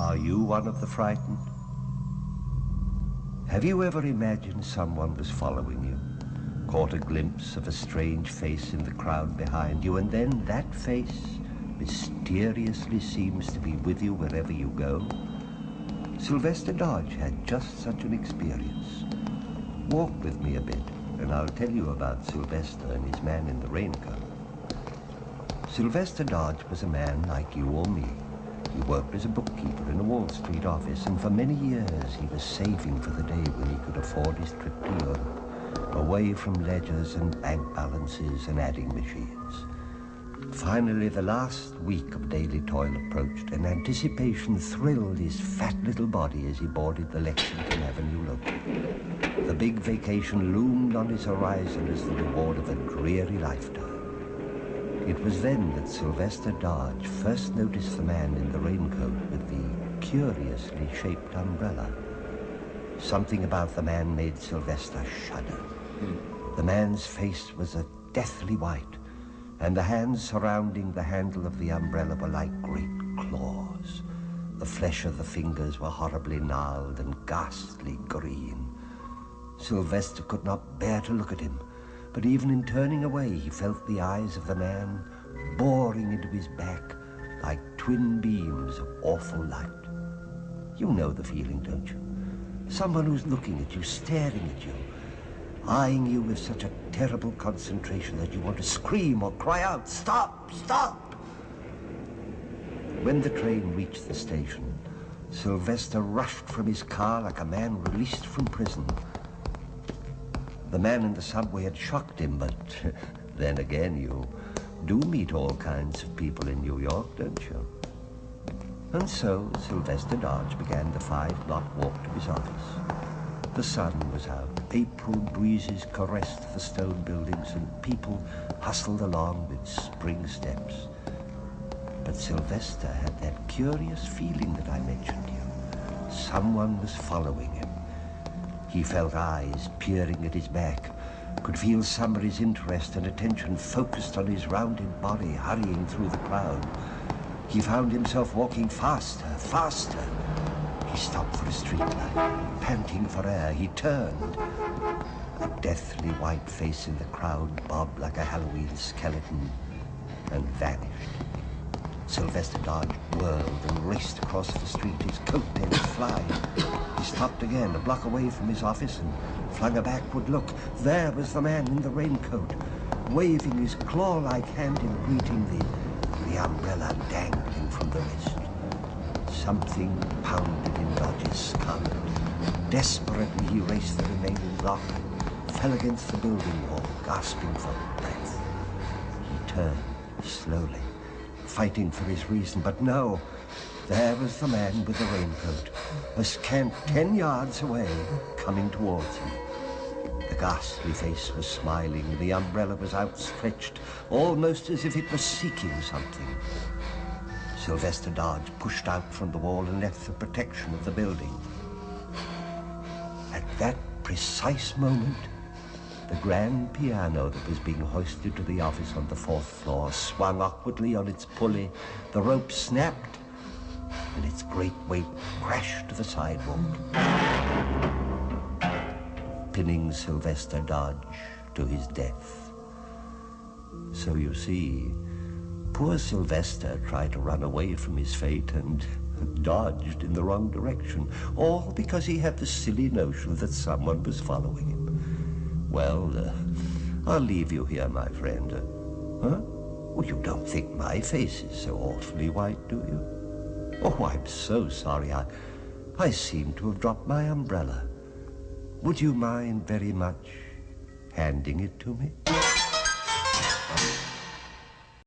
Are you one of the frightened? Have you ever imagined someone was following you? Caught a glimpse of a strange face in the crowd behind you, and then that face mysteriously seems to be with you wherever you go? Sylvester Dodge had just such an experience. Walk with me a bit, and I'll tell you about Sylvester and his man in the raincoat. Sylvester Dodge was a man like you or me. He worked as a bookkeeper in a Wall Street office, and for many years he was saving for the day when he could afford his trip to Europe, away from ledgers and bank balances and adding machines. Finally, the last week of daily toil approached, and anticipation thrilled his fat little body as he boarded the Lexington Avenue local. The big vacation loomed on his horizon as the reward of a dreary lifetime. It was then that Sylvester Dodge first noticed the man in the raincoat with the curiously shaped umbrella. Something about the man made Sylvester shudder. The man's face was a deathly white, and the hands surrounding the handle of the umbrella were like great claws. The flesh of the fingers were horribly gnarled and ghastly green. Sylvester could not bear to look at him, but even in turning away, he felt the eyes of the man boring into his back like twin beams of awful light. You know the feeling, don't you? Someone who's looking at you, staring at you, eyeing you with such a terrible concentration that you want to scream or cry out, "Stop! Stop!" When the train reached the station, Sylvester rushed from his car like a man released from prison. The man in the subway had shocked him, but then again, you do meet all kinds of people in New York, don't you? And so Sylvester Dodge began the 5-block walk to his office. The sun was out, April breezes caressed the stone buildings, and people hustled along with spring steps. But Sylvester had that curious feeling that I mentioned to you. Someone was following him. He felt eyes peering at his back, could feel somebody's interest and attention focused on his rounded body hurrying through the crowd. He found himself walking faster, faster. He stopped for a streetlight, panting for air. He turned. A deathly white face in the crowd bobbed like a Halloween skeleton and vanished. Sylvester Dodge whirled and raced across the street, his coat tails flying. He stopped again, a block away from his office, and flung a backward look. There was the man in the raincoat, waving his claw-like hand in greeting, the umbrella dangling from the wrist. Something pounded in Dodge's skull. Desperately, he raced the remaining block and fell against the building wall, gasping for breath. He turned slowly, fighting for his reason, but no. There was the man with the raincoat, a scant 10 yards away, coming towards him. The ghastly face was smiling, the umbrella was outstretched, almost as if it was seeking something. Sylvester Dodge pushed out from the wall and left the protection of the building. At that precise moment, the grand piano that was being hoisted to the office on the 4th floor swung awkwardly on its pulley. The rope snapped, and its great weight crashed to the sidewalk, pinning Sylvester Dodge to his death. So you see, poor Sylvester tried to run away from his fate and dodged in the wrong direction, all because he had the silly notion that someone was following him. Well, I'll leave you here, my friend. Huh? Well, you don't think my face is so awfully white, do you? Oh, I'm so sorry. I seem to have dropped my umbrella. Would you mind very much handing it to me?